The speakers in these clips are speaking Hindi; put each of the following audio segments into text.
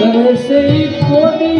ऐसे ही कोडी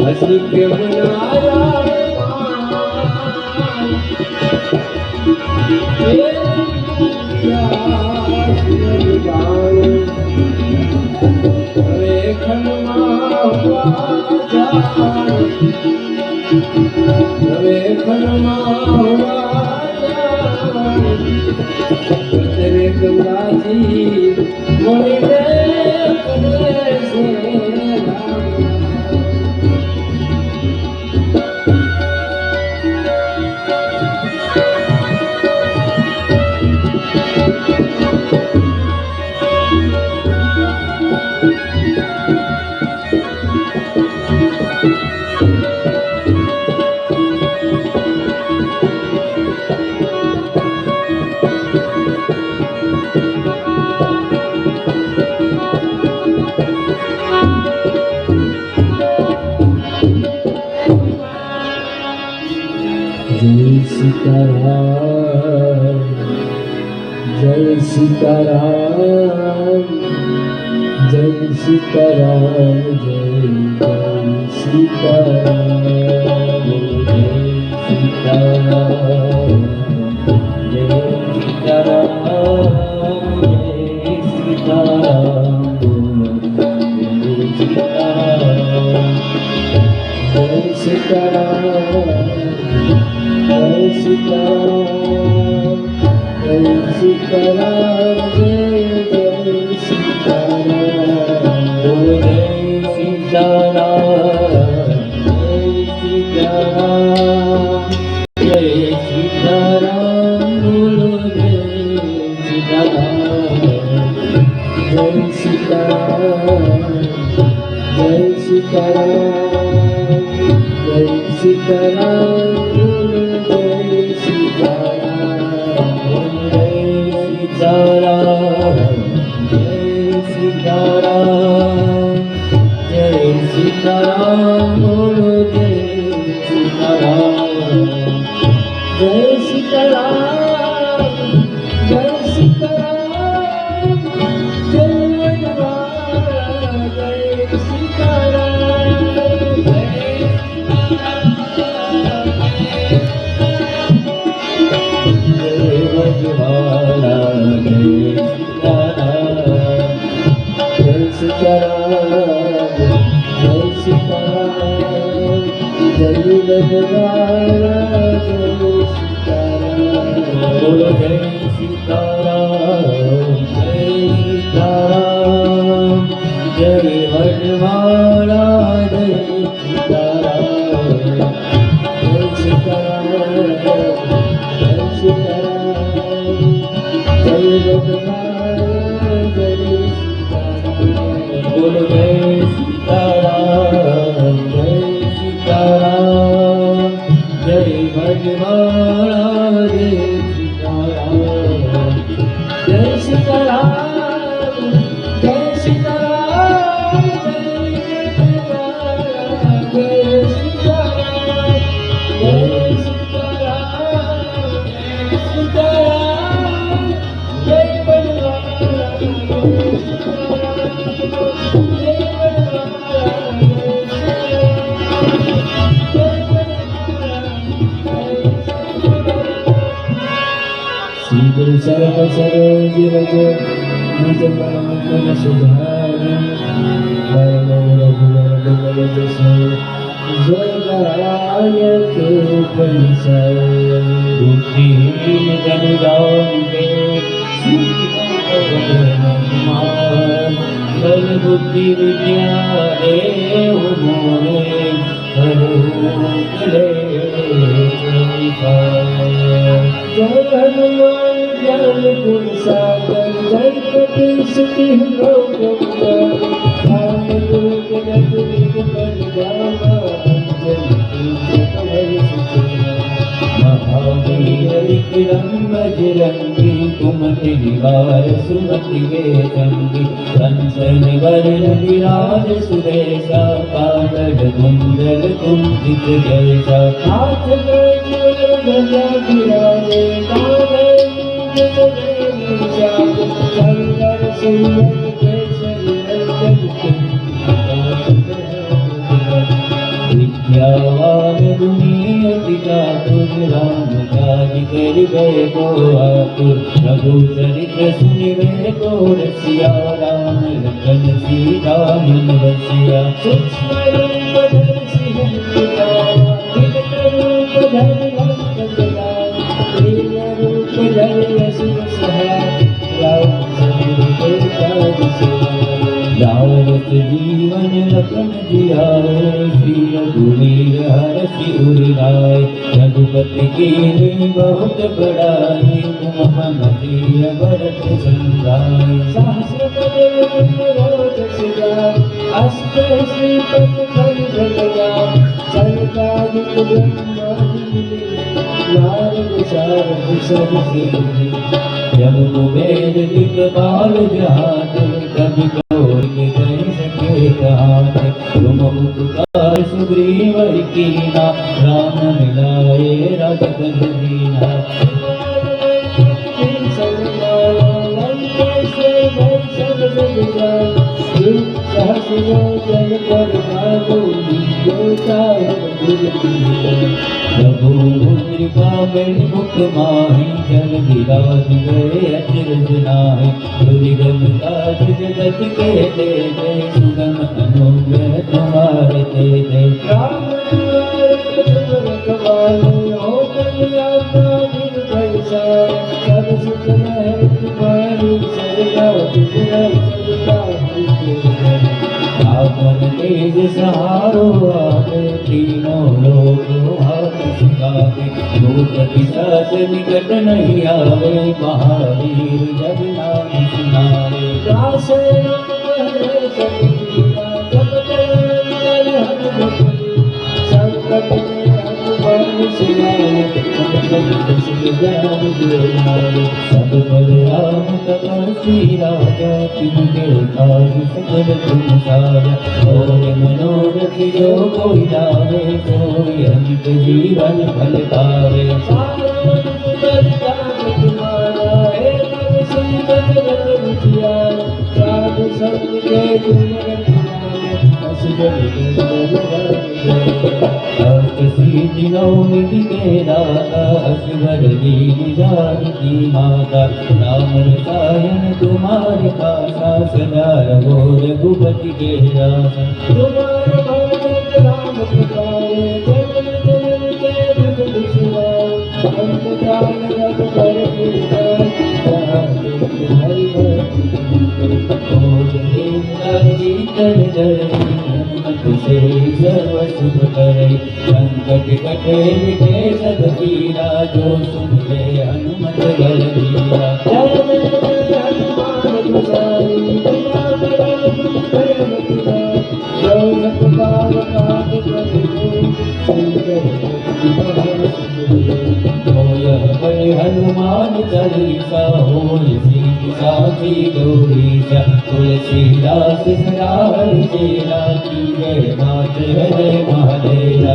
हसी के बनाया तेरे गंगाजी मोरी जय सीताराम जय सीताराम जय सीताराम जय सीताराम जय सीताराम जय सीताराम जय सीताराम जय सीताराम जय सीताराम जय सीताराम बोलो जय सीताराम जय सीताराम बोलो जय सीताराम जय सीताराम जय सीताराम जय सीताराम जय सीताराम जय सीताराम बोलो जय सीताराम जय सीताराम जय सीताराम जय बोलो जय सीताराम जय वनवाला जय सीताराम जय सीताराम जय सीताराम जय वनवाला जय सीताराम बोलो जय सीताराम जय सीताराम जय वनवाला जय सीताराम जय सीताराम जय सीताराम जय सीताराम सीताराम जय गुरु सर्व सरोज रज निज मन सुधारी जय नारायण बुद्धिहीन जन जाओगे बल बुद्धि विद्या देव मोरे जय हनुमान ज्ञान गुण सागर जय कपीश तिहुँ लोक महावीर विक्रम बजरंगी कुमति परिवार सुमति गे संगी कंसन वरण विराज सुरेशा कांड कुंडल कुंजित जैसा हाथ में चूर ध्वजा विराजे कांधे शंकर सुंदर केसरी नंदन विद्यावान दुनियति चातुर राम काज करिबे को आतुर प्रभु चरित्र सुनिबे को रसिया राम लखन सीता मन बसिया सूक्ष्म रूप धर सिंह दिखावा विकट रूप धर लंक जगावा प्रिय रूप धर असुर सहाय राम चरित्र काज सिया दारस जीवन लखन जियाए श्री रघुवीर हरषि उर लाए रघुपति कीन्ही बहुत बड़ाई तुम मम प्रिय भरत संगाई सहस्र बदन रोज सिया अष्ट श्रीपद खंड गया सनकादिक ब्रह्मादि नारद सारद सब सिद्धि जब कुबेर दिक्पाल जहाते कभी कौर के कह सके कहाते तुम उपकार सुग्रीव कीना राम मिलाए राजपद दीना प्रभु मुद्रिका में मुख माही जल विराज गए अचरज नाहि दुर्गम काज जगत के दे सुगम अनुग्रह तुम्हारे दे राम रखवाले हो कल्याणा निर्भय सार सब सुख है तुम्हारी सरदा तुझे सदा आपन तेज सहारो आवे तीनों लोग हाथ सिखावे भूत पिशाच निकट नहीं आवे महावीर जब नाम सुनावे दास हरे सतपीरा जब चरण हनुमति संकट में हनुमान सुनावे सब पर राम तपस्वी राजा तिनके काज सकल तुम साजा और मनोरथ जो कोई लावे सोई अंत जीवन फल पावे साधु संत के गुण सिद्धि नौमिति के दाता असगर दीन जानकी माता राम रसायन तुम्हारे पासा सदा रहो रघुपति के दासा तुम्हारे भक्त राम पुकारे जन्म जन्म के दुख बिसराए अंत काल रघु बर हरि जीतन धरणी हनुमत से सर्व सुख करे संकट कटे मिटे सब पीरा जो सुन ले हनुमत बल धीरा जय जय हनुमान गोसाई हनुमान चालीसा होय सीति साखी गौरीशा तुलसीदास सदा हरिचेरा की जय मात जय महादेवा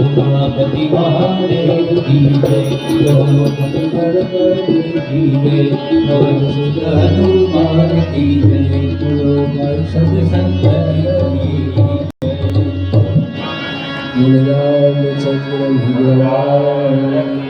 उमापति महादेव की जय उमापति गणपति की जय हनुमान की जय सब संतन की जय। चंद्र भगवान